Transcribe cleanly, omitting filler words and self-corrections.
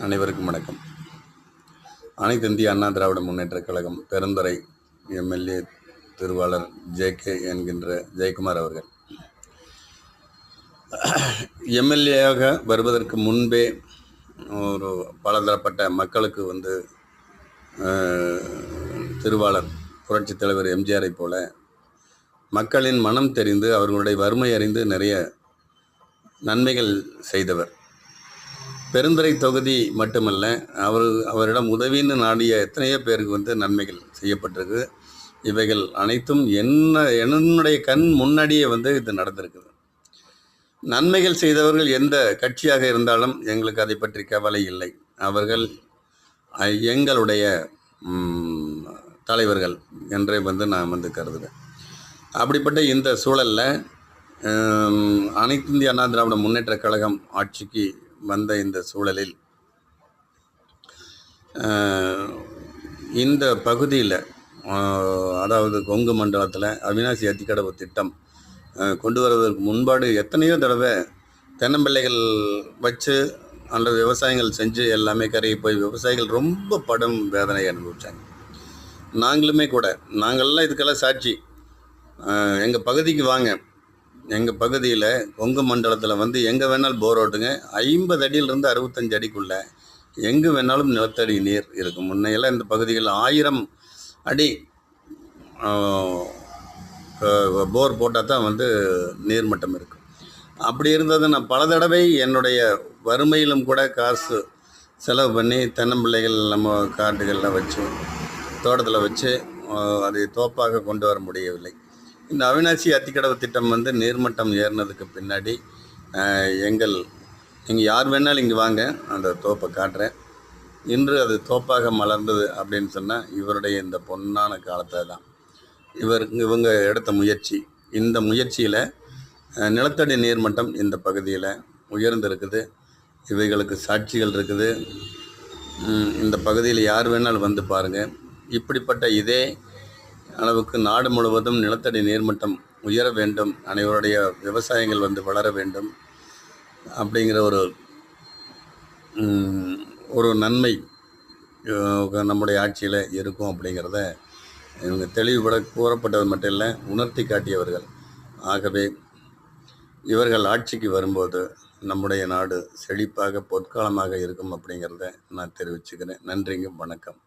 அனைவருக்கும் வணக்கம். அனைத்து இந்திய அண்ணா திராவிட முன்னேற்றக் கழகம் பெருந்துறை எம்எல்ஏ திருவாளர் ஜே.கே. என்கின்ற ஜெயக்குமார் அவர்கள் எம்எல்ஏயாக வருவதற்கு முன்பே ஒரு பலதரப்பட்ட மக்களுக்கு திருவாளர் புரட்சித் தலைவர் எம்ஜிஆரை போல மக்களின் மனம் தெரிந்து அவர்களுடைய வறுமை அறிந்து நிறைய நன்மைகள் செய்தவர். பெருந்துறை தொகுதி மட்டுமல்ல, அவரிடம் உதவின்னு நாடிய எத்தனையோ பேருக்கு நன்மைகள் செய்யப்பட்டிருக்கு. இவைகள் அனைத்தும் என்னுடைய கண் முன்னாடியே இது நடந்திருக்குது. நன்மைகள் செய்தவர்கள் எந்த கட்சியாக இருந்தாலும் எங்களுக்கு அதை பற்றி கவலை இல்லை. அவர்கள் எங்களுடைய தலைவர்கள் என்றே நான் கருதுவேன். அப்படிப்பட்ட இந்த சூழலில் அனைத்து இந்திய அண்ணா திராவிட முன்னேற்றக் கழகம் ஆட்சிக்கு வந்த இந்த சூழலில் இந்த பகுதியில், அதாவது கொங்கு மண்டலத்தில் அவிநாசி அத்திக்கடவு திட்டம் கொண்டு வருவதற்கு முன்பாடு எத்தனையோ தடவை தென்னம்பிள்ளைகள் வச்சு அல்லது விவசாயங்கள் செஞ்சு எல்லாமே கரையை போய் விவசாயிகள் ரொம்ப படும் வேதனை அனுபவித்தாங்க. நாங்களுமே கூட, நாங்கள்லாம் இதுக்கெல்லாம் சாட்சி. எங்கள் பகுதிக்கு வாங்க. எங்கள் பகுதியில் கொங்கு மண்டலத்தில் எங்கே வேணாலும் போர் ஓட்டுங்க. 50 அடியிலிருந்து 65 அடிக்குள்ளே எங்கே வேணாலும் நிலத்தடி நீர் இருக்கும். முன்னையெல்லாம் இந்த பகுதிகளில் 1000 அடி போர் போட்டால் தான் நீர்மட்டம் இருக்கும். அப்படி இருந்தது நான் பல தடவை என்னுடைய வறுமையிலும் கூட காசு செலவு பண்ணி தென்னம்பிள்ளைகள் நம்ம காட்டுகளில் வச்சு தோட்டத்தில் வச்சு அதை தோப்பாக கொண்டு வர முடியவில்லை. இந்த அவிநாசி அத்திக்கடவு திட்டம் நீர்மட்டம் ஏறினதுக்கு பின்னாடி நீங்கள் யார் வேணாலும் இங்கே வாங்க, அந்த தோப்பை காட்டுறேன். இன்று அது தோப்பாக மலர்ந்தது அப்படின்னு சொன்னால் இவருடைய இந்த பொன்னான காலத்தை தான் இவங்க எடுத்த முயற்சி. இந்த முயற்சியில் நிலத்தடி நீர்மட்டம் இந்த பகுதியில் உயர்ந்திருக்குது. இவைகளுக்கு சாட்சிகள் இருக்குது. இந்த பகுதியில் யார் வேணாலும் பாருங்கள். இப்படிப்பட்ட இதே அளவுக்கு நாடு முழுவதும் நிலத்தடி நீர்மட்டம் உயர வேண்டும், அனைவருடைய விவசாயங்கள் வளர வேண்டும் அப்படிங்கிற ஒரு நன்மை நம்முடைய ஆட்சியில் இருக்கும் அப்படிங்கிறத இவங்க தெளிவுபட கூறப்பட்டது மட்டும் இல்லை, உணர்த்தி காட்டியவர்கள். ஆகவே இவர்கள் ஆட்சிக்கு வரும்போது நம்முடைய நாடு செழிப்பாக பொற்காலமாக இருக்கும் அப்படிங்கிறத நான் தெரிவிச்சுக்கிறேன். நன்றிங்க, வணக்கம்.